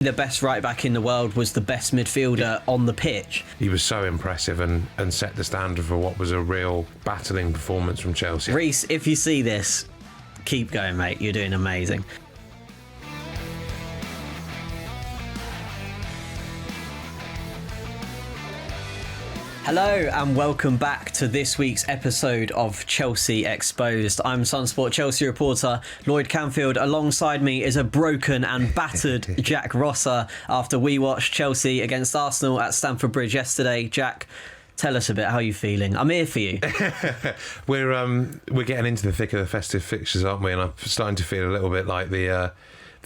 The best right back in the world was the best midfielder on the pitch. He was so impressive and set the standard for what was a real battling performance from Chelsea. Reece, if you see this, keep going, mate. You're doing amazing. Hello and welcome back to this week's episode of Chelsea Exposed. I'm Sunsport Chelsea reporter Lloyd Canfield. Alongside me is a broken and battered Jack Rosser after we watched Chelsea against Arsenal at Stamford Bridge yesterday. Jack, tell us a bit, how are you feeling? I'm here for you. We're getting into the thick of the festive fixtures, aren't we? And I'm starting to feel a little bit like the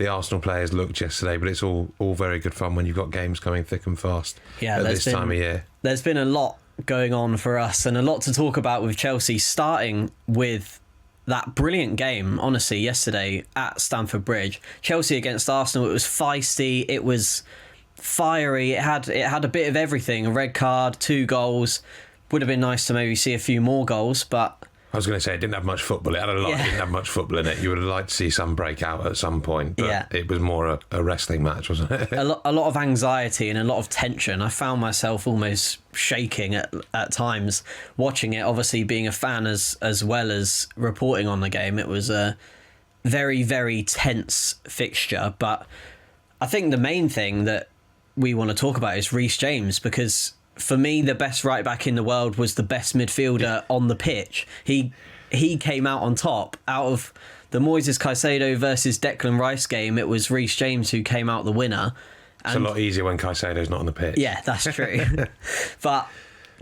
Arsenal players looked yesterday, but it's all very good fun when you've got games coming thick and fast at this time of year. There's been a lot going on for us and a lot to talk about with Chelsea, starting with that brilliant game, honestly, yesterday at Stamford Bridge. Chelsea against Arsenal, it was feisty, it was fiery, it had a bit of everything. A red card, 2 goals. Would have been nice to maybe see a few more goals, but I was going to say it didn't have much football. It had a lot. It didn't have much football in it. You would have liked to see some breakout at some point, but it was more a wrestling match, wasn't it? A lot of anxiety and a lot of tension. I found myself almost shaking at times watching it. Obviously, being a fan as well as reporting on the game, it was a very, very tense fixture. But I think the main thing that we want to talk about is Reece James, because for me, the best right back in the world was the best midfielder on the pitch. He came out on top. Out of the Moises Caicedo versus Declan Rice game, it was Reece James who came out the winner. It's a lot easier when Caicedo's not on the pitch. Yeah, that's true. But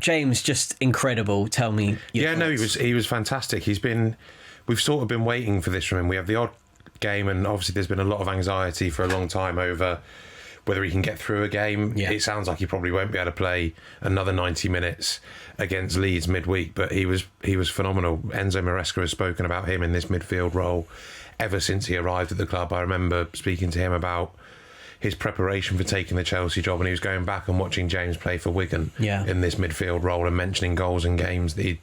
James, just incredible. Tell me your thoughts. He was fantastic. We've sort of been waiting for this from him. We have the odd game, and obviously there's been a lot of anxiety for a long time over whether he can get through a game. Yeah. It sounds like he probably won't be able to play another 90 minutes against Leeds midweek, but he was phenomenal. Enzo Maresca has spoken about him in this midfield role ever since he arrived at the club. I remember speaking to him about his preparation for taking the Chelsea job, and he was going back and watching James play for Wigan in this midfield role and mentioning goals and games that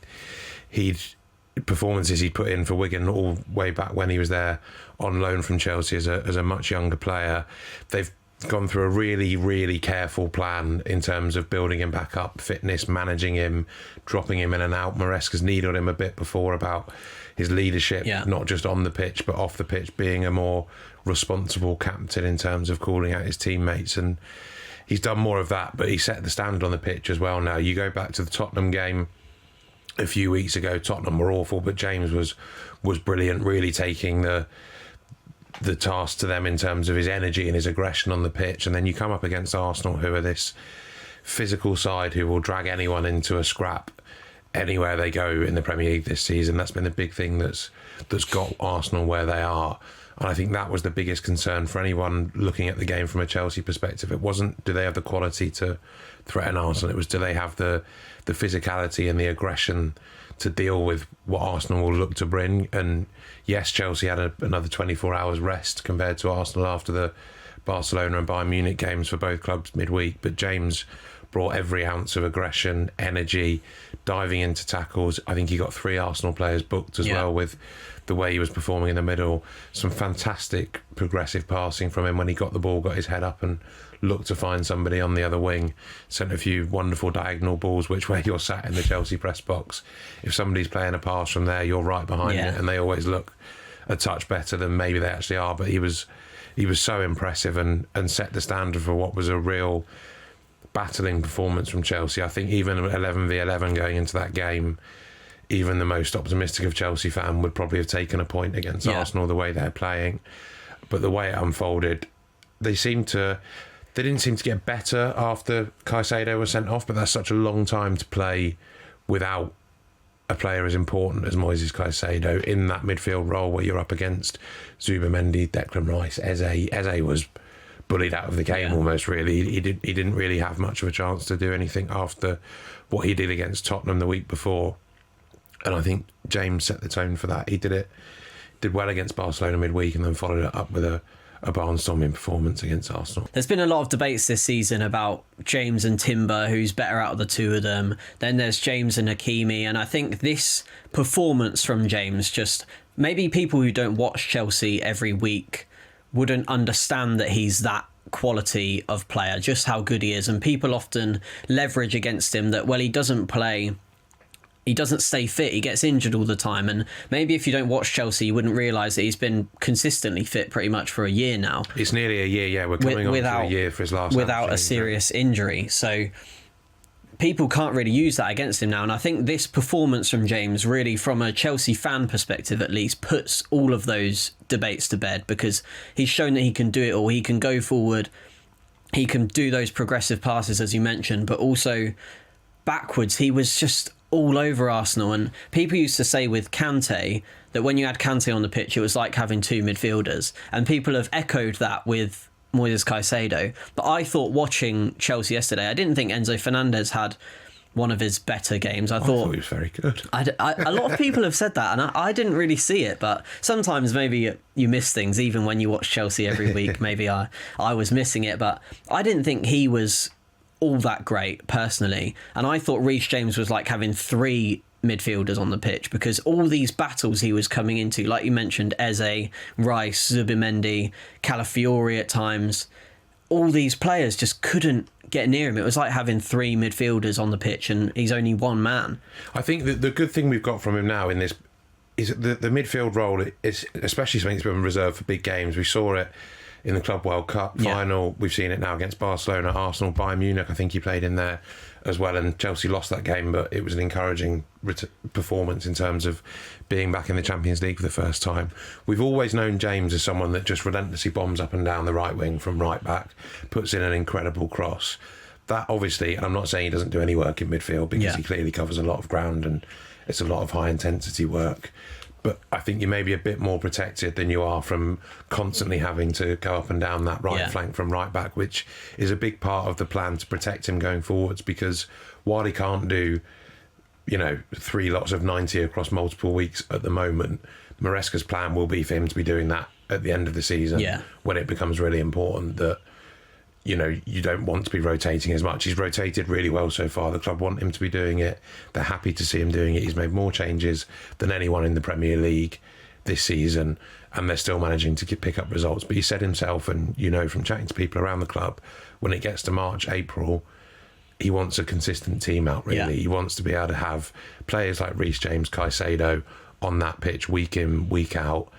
performances he put in for Wigan all way back when he was there on loan from Chelsea as a much younger player. They've gone through a really, really careful plan in terms of building him back up, fitness, managing him, dropping him in and out. Maresca's needled him a bit before about his leadership, not just on the pitch, but off the pitch, being a more responsible captain in terms of calling out his teammates. And he's done more of that, but he set the standard on the pitch as well now. You go back to the Tottenham game a few weeks ago, Tottenham were awful, but James was brilliant, really taking the task to them in terms of his energy and his aggression on the pitch. And then you come up against Arsenal, who are this physical side who will drag anyone into a scrap anywhere they go in the Premier League this season. That's been the big thing that's got Arsenal where they are. And I think that was the biggest concern for anyone looking at the game from a Chelsea perspective. It wasn't, do they have the quality to threaten Arsenal? It was, do they have the physicality and the aggression to deal with what Arsenal will look to bring? And yes, Chelsea had another 24 hours rest compared to Arsenal after the Barcelona and Bayern Munich games for both clubs midweek, but James brought every ounce of aggression, energy, diving into tackles. I think he got 3 Arsenal players booked as well with the way he was performing in the middle. Some fantastic progressive passing from him when he got the ball, got his head up and looked to find somebody on the other wing. Sent a few wonderful diagonal balls which way you're sat in the Chelsea press box. If somebody's playing a pass from there, you're right behind it, and they always look a touch better than maybe they actually are. But he was so impressive and set the standard for what was a real battling performance from Chelsea. I think even 11v11 going into that game, even the most optimistic of Chelsea fan would probably have taken a point against Arsenal the way they're playing. But the way it unfolded, they didn't seem to get better after Caicedo was sent off, but that's such a long time to play without a player as important as Moises Caicedo in that midfield role where you're up against Zubimendi, Declan Rice, Eze. Eze was bullied out of the game almost, really. He didn't really have much of a chance to do anything after what he did against Tottenham the week before. And I think James set the tone for that. He did well against Barcelona midweek and then followed it up with a barnstorming performance against Arsenal. There's been a lot of debates this season about James and Timber, who's better out of the two of them. Then there's James and Hakimi, and I think this performance from James, just maybe people who don't watch Chelsea every week wouldn't understand that he's that quality of player, just how good he is. And people often leverage against him that, well, he doesn't play, he doesn't stay fit, he gets injured all the time. And maybe if you don't watch Chelsea, you wouldn't realise that he's been consistently fit pretty much for a year now. It's nearly a year, yeah. We're coming on to a year for his last without a serious injury. So people can't really use that against him now. And I think this performance from James really, from a Chelsea fan perspective at least, puts all of those debates to bed, because he's shown that he can do it all. He can go forward, he can do those progressive passes, as you mentioned, but also backwards. He was just all over Arsenal. And people used to say with Kante that when you had Kante on the pitch, it was like having two midfielders. And people have echoed that with Moises Caicedo. But I thought, watching Chelsea yesterday, I didn't think Enzo Fernandez had one of his better games. I thought he was very good. A lot of people have said that, and I didn't really see it. But sometimes maybe you miss things, even when you watch Chelsea every week. Maybe I was missing it, but I didn't think he was all that great personally. And I thought Reece James was like having three midfielders on the pitch, because all these battles he was coming into, like you mentioned, Eze, Rice, Zubimendi, Calafiori at times, all these players just couldn't get near him. It was like having three midfielders on the pitch, and he's only one man. I think that the good thing we've got from him now in this is the midfield role is especially something that's been reserved for big games. We saw it in the Club World Cup final. We've seen it now against Barcelona, Arsenal, Bayern Munich. I think he played in there as well, and Chelsea lost that game, but it was an encouraging performance in terms of being back in the Champions League for the first time. We've always known James as someone that just relentlessly bombs up and down the right wing from right back, puts in an incredible cross. That obviously, and I'm not saying he doesn't do any work in midfield, because he clearly covers a lot of ground and it's a lot of high intensity work. But I think you may be a bit more protected than you are from constantly having to go up and down that right flank from right back, which is a big part of the plan to protect him going forwards. Because while he can't do, 3 lots of 90 across multiple weeks at the moment, Maresca's plan will be for him to be doing that at the end of the season, when it becomes really important that, you don't want to be rotating as much. He's rotated really well so far. The club want him to be doing it. They're happy to see him doing it. He's made more changes than anyone in the Premier League this season, and they're still managing to pick up results. But he said himself, and from chatting to people around the club, when it gets to March, April, he wants a consistent team out, really. Yeah. He wants to be able to have players like Reece James, Caicedo on that pitch week in, week out,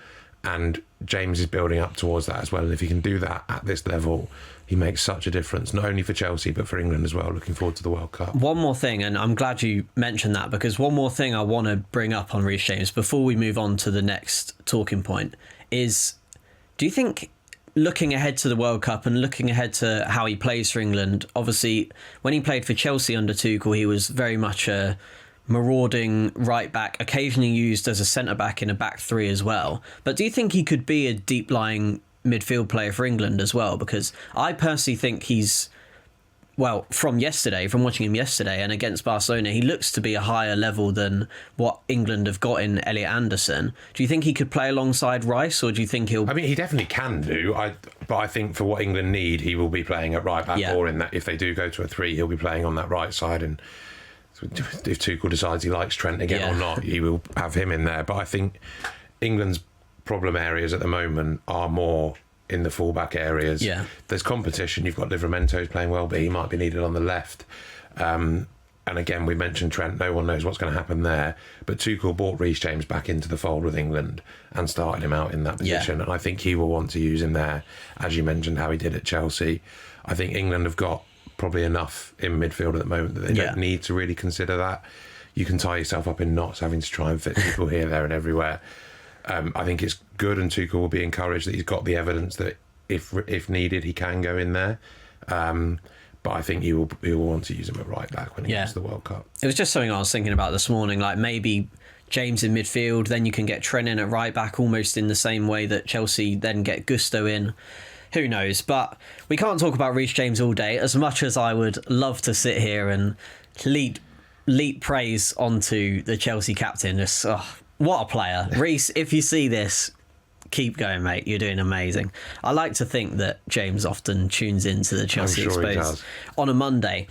and James is building up towards that as well. And if he can do that at this level, he makes such a difference, not only for Chelsea, but for England as well. Looking forward to the World Cup. One more thing, and I'm glad you mentioned that, because one more thing I want to bring up on Reece James before we move on to the next talking point is, do you think, looking ahead to the World Cup and looking ahead to how he plays for England, obviously when he played for Chelsea under Tuchel, he was very much a marauding right back, occasionally used as a centre back in a back three as well. But do you think he could be a deep lying midfield player for England as well? Because I personally think he's, well, from watching him yesterday and against Barcelona, he looks to be a higher level than what England have got in Elliot Anderson. Do you think he could play alongside Rice, or do you think he'll... I mean, he definitely can do, but I think for what England need, he will be playing at right back, or in that, if they do go to a 3, he'll be playing on that right side. And if Tuchel decides he likes Trent again or not, he will have him in there. But I think England's problem areas at the moment are more in the fullback areas. Yeah. There's competition. You've got Livramento's playing well, but he might be needed on the left. And again, we mentioned Trent. No one knows what's going to happen there. But Tuchel brought Reece James back into the fold with England and started him out in that position. Yeah. And I think he will want to use him there, as you mentioned, how he did at Chelsea. I think England have got probably enough in midfield at the moment that they don't need to really consider that. You can tie yourself up in knots having to try and fit people here, there and everywhere. I think it's good, and Tuchel will be encouraged that he's got the evidence that if needed, he can go in there. But I think he will want to use him at right back when he gets to the World Cup. It was just something I was thinking about this morning, like maybe James in midfield, then you can get Trent in at right back, almost in the same way that Chelsea then get Gusto in. Who knows? But we can't talk about Reece James all day, as much as I would love to sit here and leap praise onto the Chelsea captain. Just, what a player. Reece, if you see this, keep going, mate. You're doing amazing. I like to think that James often tunes into the Chelsea Exposed on a Monday.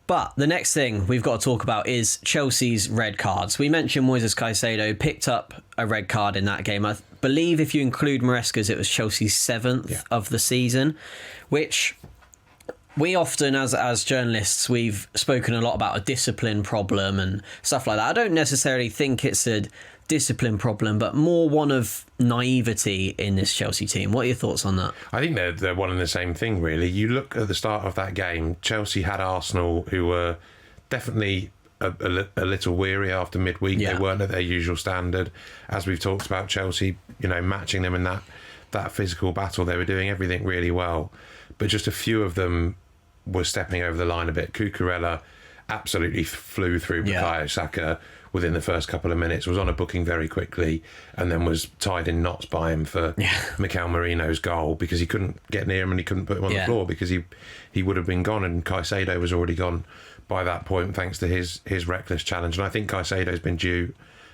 But the next thing we've got to talk about is Chelsea's red cards. We mentioned Moises Caicedo picked up a red card in that game. I believe if you include Maresca's, it was Chelsea's 7th of the season, which we often, as journalists, we've spoken a lot about a discipline problem and stuff like that. I don't necessarily think it's a discipline problem, but more one of naivety in this Chelsea team. What are your thoughts on that? I think they're one and the same thing, really. You look at the start of that game, Chelsea had Arsenal, who were definitely a little weary after midweek. They weren't at their usual standard. As we've talked about, Chelsea, matching them in that physical battle, they were doing everything really well. But just a few of them were stepping over the line a bit. Cucurella absolutely flew through Bukayo Saka within the first couple of minutes, was on a booking very quickly, and then was tied in knots by him for Mikel Merino's goal, because he couldn't get near him and he couldn't put him on the floor, because he would have been gone, and Caicedo was already gone by that point thanks to his reckless challenge. And I think Caicedo's been due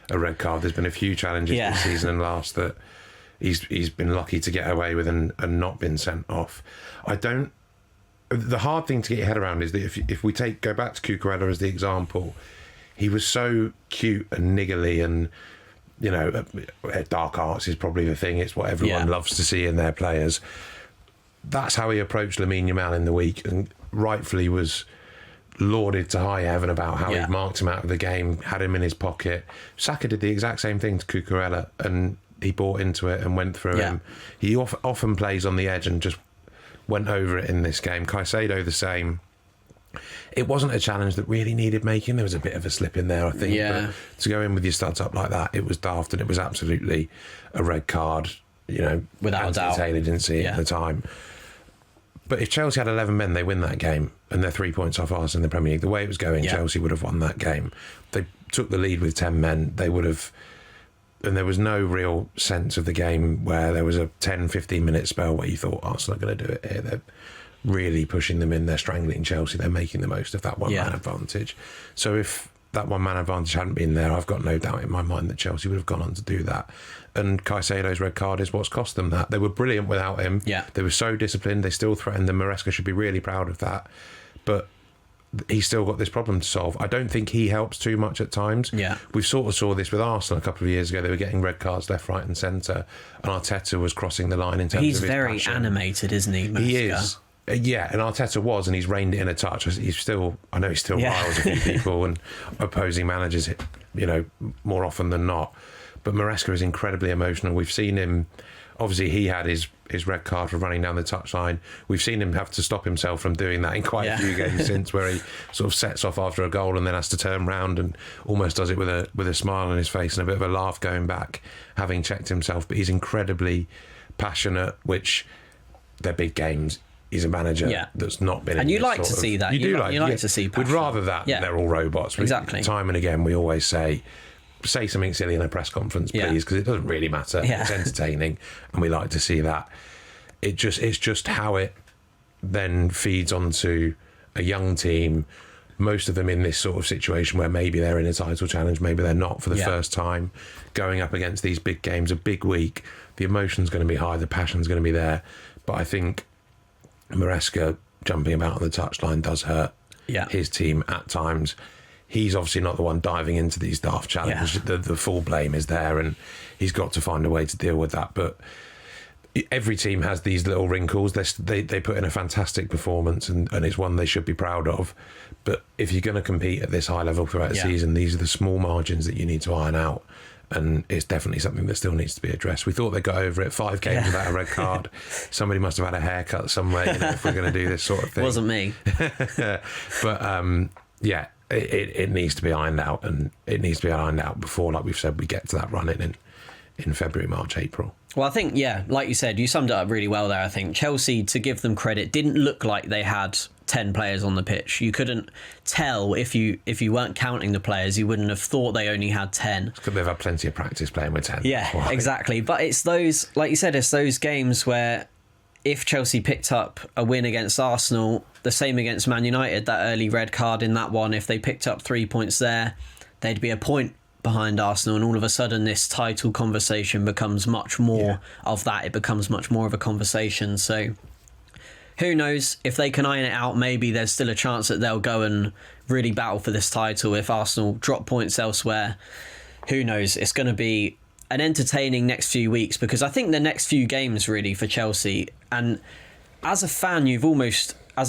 a red card. There's been a few challenges this season and last that he's been lucky to get away with and not been sent off. The hard thing to get your head around is that if we go back to Cucurella as the example, he was so cute and niggly, and dark arts is probably the thing. It's what everyone loves to see in their players. That's how he approached Lamine Yamal in the week, and rightfully was lauded to high heaven about how he'd marked him out of the game, had him in his pocket. Saka did the exact same thing to Cucurella, and he bought into it and went through him. He often plays on the edge and just went over it in this game. Caicedo the same. It wasn't a challenge that really needed making. There was a bit of a slip in there, I think. But to go in with your studs up like that, it was daft, and it was absolutely a red card. Without a doubt. Taylor didn't see it at the time. But if Chelsea had 11 men, they win that game, and they're 3 points off us in the Premier League. The way it was going, Chelsea would have won that game. They took the lead with 10 men. They would have. And there was no real sense of the game where there was a 10, 15-minute spell where you thought, Arsenal are going to do it here. They're really pushing them in. They're strangling Chelsea. They're making the most of that one-man advantage. So if that one-man advantage hadn't been there, I've got no doubt in my mind that Chelsea would have gone on to do that. And Caicedo's red card is what's cost them that. They were brilliant without him. They were so disciplined. They still threatened them. Maresca should be really proud of that. But he's still got this problem to solve. I don't think he helps too much at times. We sort of saw this with Arsenal a couple of years ago. They were getting red cards left, right and centre, and Arteta was crossing the line in terms of his very passion. Animated, isn't he, Maresca? He is. And Arteta was, and he's reined it in a touch. I know he still riles a few people and opposing managers, more often than not. But Maresca is incredibly emotional. We've seen him, obviously he had his red card for running down the touchline. We've seen him have to stop himself from doing that in quite a few games since, where he sort of sets off after a goal and then has to turn round and almost does it with a smile on his face and a bit of a laugh going back, having checked himself. But he's incredibly passionate, which they're big games. He's a manager that's not been. And you like to see that. You like to see passion. We'd rather that than they're all robots. Exactly. Time and again, we always say something silly in a press conference, please, because it doesn't really matter. It's entertaining, and we like to see that. It's just how it then feeds onto a young team, most of them in this sort of situation where maybe they're in a title challenge, maybe they're not for the first time, going up against these big games, a big week. The emotion's going to be high, the passion's going to be there, but I think Maresca jumping about on the touchline does hurt his team at times. He's obviously not the one diving into these daft challenges. The full blame is there, and he's got to find a way to deal with that. But every team has these little wrinkles. They put in a fantastic performance, and it's one they should be proud of. But if you're going to compete at this high level throughout the season, these are the small margins that you need to iron out. And it's definitely something that still needs to be addressed. We thought they got over it. 5 games without a red card. Somebody must have had a haircut somewhere, if we're going to do this sort of thing. Wasn't me. But it needs to be ironed out, and it needs to be ironed out before, like we've said, we get to that run in February, March, April. Well, I think, like you said, you summed it up really well there. I think Chelsea, to give them credit, didn't look like they had 10 players on the pitch. You couldn't tell if you weren't counting the players, you wouldn't have thought they only had 10. Because they've had plenty of practice playing with 10. Yeah, exactly. But it's those, like you said, it's those games where if Chelsea picked up a win against Arsenal, the same against Man United, that early red card in that one, if they picked up 3 points there, they'd be a point behind Arsenal, and all of a sudden this title conversation becomes much more of that. It becomes much more of a conversation. So who knows, if they can iron it out, maybe there's still a chance that they'll go and really battle for this title if Arsenal drop points elsewhere. Who knows? It's going to be an entertaining next few weeks, because I think the next few games really for Chelsea, and as a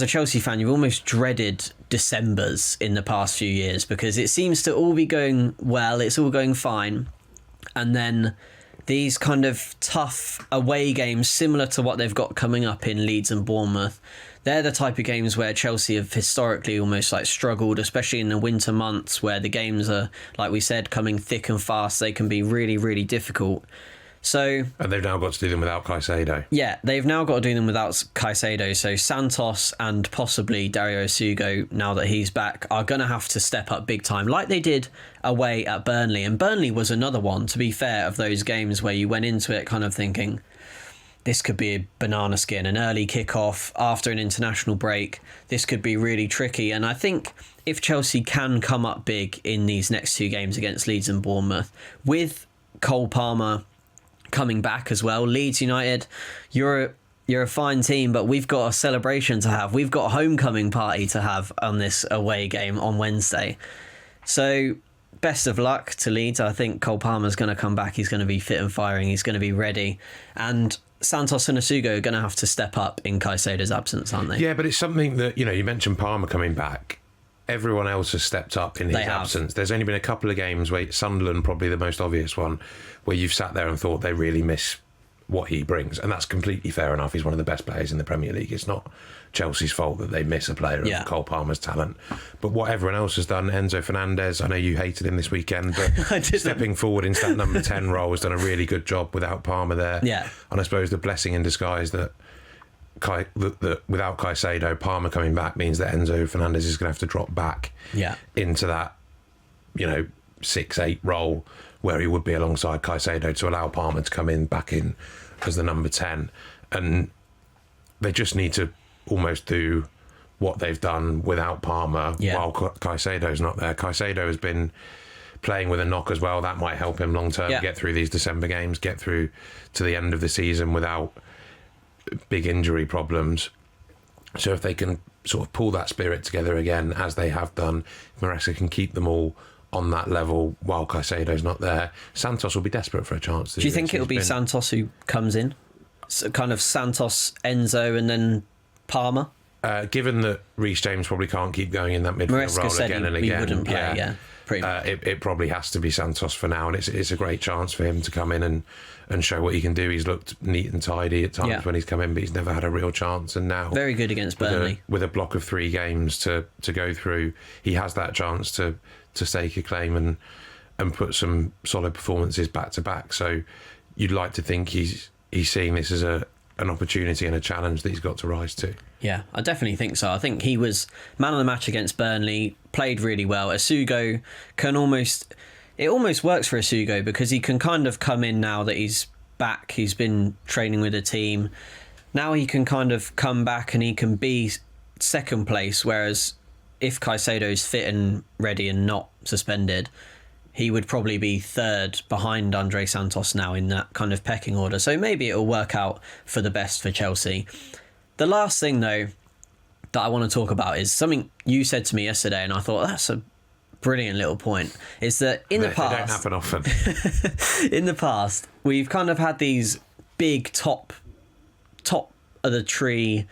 Chelsea fan, you've almost dreaded Decembers in the past few years, because it seems to all be going well, it's all going fine, and then these kind of tough away games, similar to what they've got coming up in Leeds and Bournemouth, they're the type of games where Chelsea have historically almost like struggled, especially in the winter months where the games are, like we said, coming thick and fast. They can be really, really difficult. So, and they've now got to do them without Caicedo. Yeah, they've now got to do them without Caicedo. So Santos and possibly Dario Sugo, now that he's back, are going to have to step up big time, like they did away at Burnley. And Burnley was another one, to be fair, of those games where you went into it kind of thinking, this could be a banana skin, an early kickoff after an international break. This could be really tricky. And I think if Chelsea can come up big in these next two games against Leeds and Bournemouth, with Cole Palmer coming back as well, Leeds United, you're a fine team, but we've got a celebration to have. We've got a homecoming party to have on this away game on Wednesday. So best of luck to Leeds. I think Cole Palmer's going to come back. He's going to be fit and firing. He's going to be ready. And Santos and Asugo are going to have to step up in Caicedo's absence, aren't they? Yeah, but it's something that, you mentioned Palmer coming back. Everyone else has stepped up in his absence. There's only been a couple of games where Sunderland, probably the most obvious one, where you've sat there and thought they really miss what he brings. And that's completely fair enough. He's one of the best players in the Premier League. It's not Chelsea's fault that they miss a player of Cole Palmer's talent. But what everyone else has done, Enzo Fernandez, I know you hated him this weekend, but stepping forward into that number 10 role has done a really good job without Palmer there. Yeah. And I suppose the blessing in disguise that without Caicedo, Palmer coming back means that Enzo Fernandez is going to have to drop back into that 6-8 role where he would be alongside Caicedo, to allow Palmer to come back in as the number 10. And they just need to almost do what they've done without Palmer while Caicedo's not there. Caicedo has been playing with a knock as well. That might help him long term get through these December games, get through to the end of the season without big injury problems. So if they can sort of pull that spirit together again, as they have done, Maresca can keep them all on that level while Caicedo's not there, Santos will be desperate for a chance. Do you think it'll be Santos who comes in? So kind of Santos, Enzo, and then Palmer? Given that Reece James probably can't keep going in that midfield role again and again, wouldn't play, pretty much. It probably has to be Santos for now, and it's a great chance for him to come in and show what he can do. He's looked neat and tidy at times when he's come in, but he's never had a real chance. And now, very good against Burnley, with a block of 3 games to go through, he has that chance to stake a claim and put some solid performances back to back. So you'd like to think he's seeing this as an opportunity and a challenge that he's got to rise to. Yeah, I definitely think so. I think he was man of the match against Burnley, played really well. Asugo can almost works for Asugo, because he can kind of come in now that he's back. He's been training with the team. Now he can kind of come back and he can be second place, whereas if Caicedo's fit and ready and not suspended, he would probably be third behind Andre Santos now in that kind of pecking order. So maybe it'll work out for the best for Chelsea. The last thing, though, that I want to talk about is something you said to me yesterday, and I thought that's a brilliant little point, is that in the past... They don't happen often. In the past, we've kind of had these big top of the tree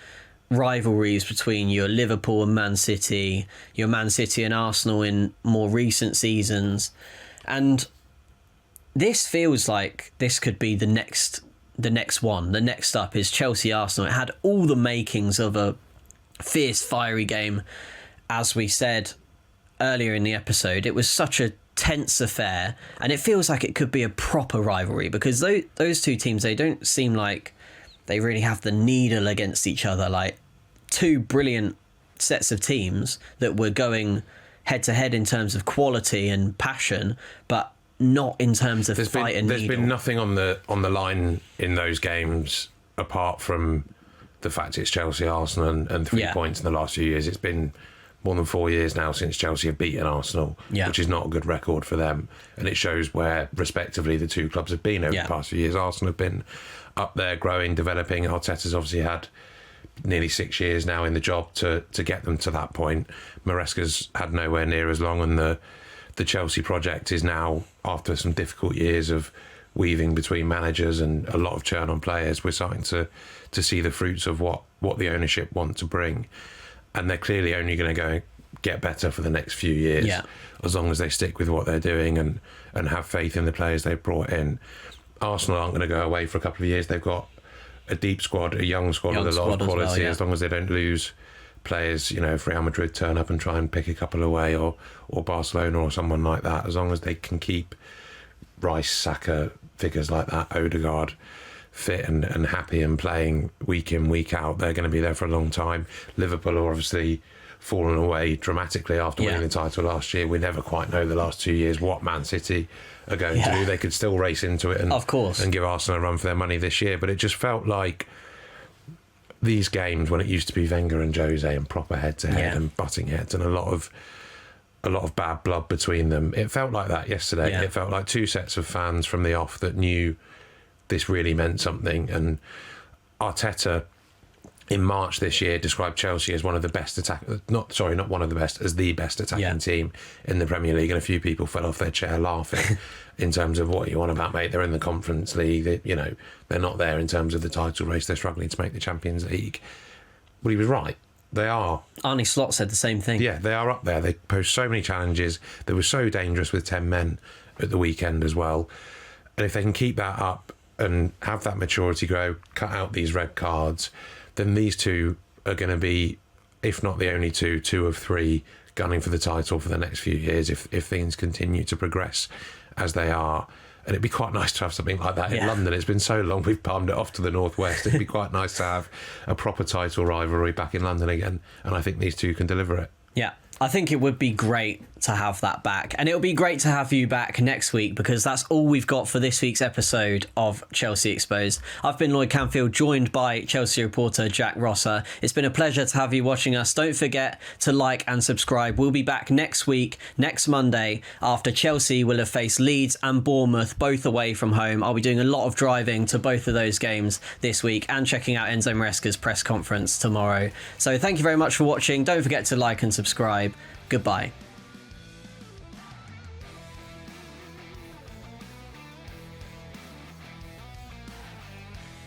rivalries between your Liverpool and Man City, your Man City and Arsenal in more recent seasons. And this feels like this could be the next one. The next up is Chelsea-Arsenal. It had all the makings of a fierce, fiery game. As we said earlier in the episode, it was such a tense affair, and it feels like it could be a proper rivalry, because those two teams, they don't seem like they really have the needle against each other. Like, two brilliant sets of teams that were going head to head in terms of quality and passion, but not in terms of fight and needle. There's been nothing on the line in those games apart from the fact it's Chelsea, Arsenal, and 3 points in the last few years. It's been more than 4 years now since Chelsea have beaten Arsenal, which is not a good record for them. And it shows where, respectively, the two clubs have been over the past few years. Arsenal have been up there, growing, developing. Arteta's obviously had nearly 6 years now in the job to get them to that point. Maresca's had nowhere near as long, and the Chelsea project is now, after some difficult years of weaving between managers and a lot of churn on players, we're starting to see the fruits of what the ownership want to bring. And they're clearly only going to go get better for the next few years, as long as they stick with what they're doing and have faith in the players they've brought in. Arsenal aren't going to go away for a couple of years. They've got a deep squad, a young squad with a lot of quality, as long as they don't lose players. You know, if Real Madrid turn up and try and pick a couple away, or Barcelona or someone like that, as long as they can keep Rice, Saka, figures like that, Odegaard fit and happy and playing week in, week out, they're going to be there for a long time. Liverpool are obviously fallen away dramatically after winning the title last year. We never quite know the last 2 years what Man City are going to do. They could still race into it and, of course, and give Arsenal a run for their money this year, but it just felt like these games, when it used to be Wenger and Jose and proper head-to-head and butting heads and a lot of bad blood between them, it felt like that yesterday. It felt like two sets of fans from the off that knew this really meant something. And Arteta in March this year described Chelsea as one of the best not one of the best, as the best attacking team in the Premier League, and a few people fell off their chair laughing in terms of, what you on about, mate? They're in the Conference League, they're not there in terms of the title race, they're struggling to make the Champions League. Well, he was right. They are. Arne Slot said the same thing. Yeah, they are up there. They pose so many challenges. They were so dangerous with 10 men at the weekend as well. And if they can keep that up and have that maturity grow, cut out these red cards, then these two are going to be, if not the only two of three gunning for the title for the next few years, if things continue to progress as they are. And it'd be quite nice to have something like that in London. It's been so long we've palmed it off to the northwest. It'd be quite nice to have a proper title rivalry back in London again. And I think these two can deliver it. Yeah, I think it would be great to have that back. And it'll be great to have you back next week, because that's all we've got for this week's episode of Chelsea Exposed. I've been Lloyd Canfield, joined by Chelsea reporter Jack Rosser. It's been a pleasure to have you watching us. Don't forget to like and subscribe. We'll be back next week, next Monday, after Chelsea will have faced Leeds and Bournemouth, both away from home. I'll be doing a lot of driving to both of those games this week and checking out Enzo Maresca's press conference tomorrow. So thank you very much for watching. Don't forget to like and subscribe. Goodbye.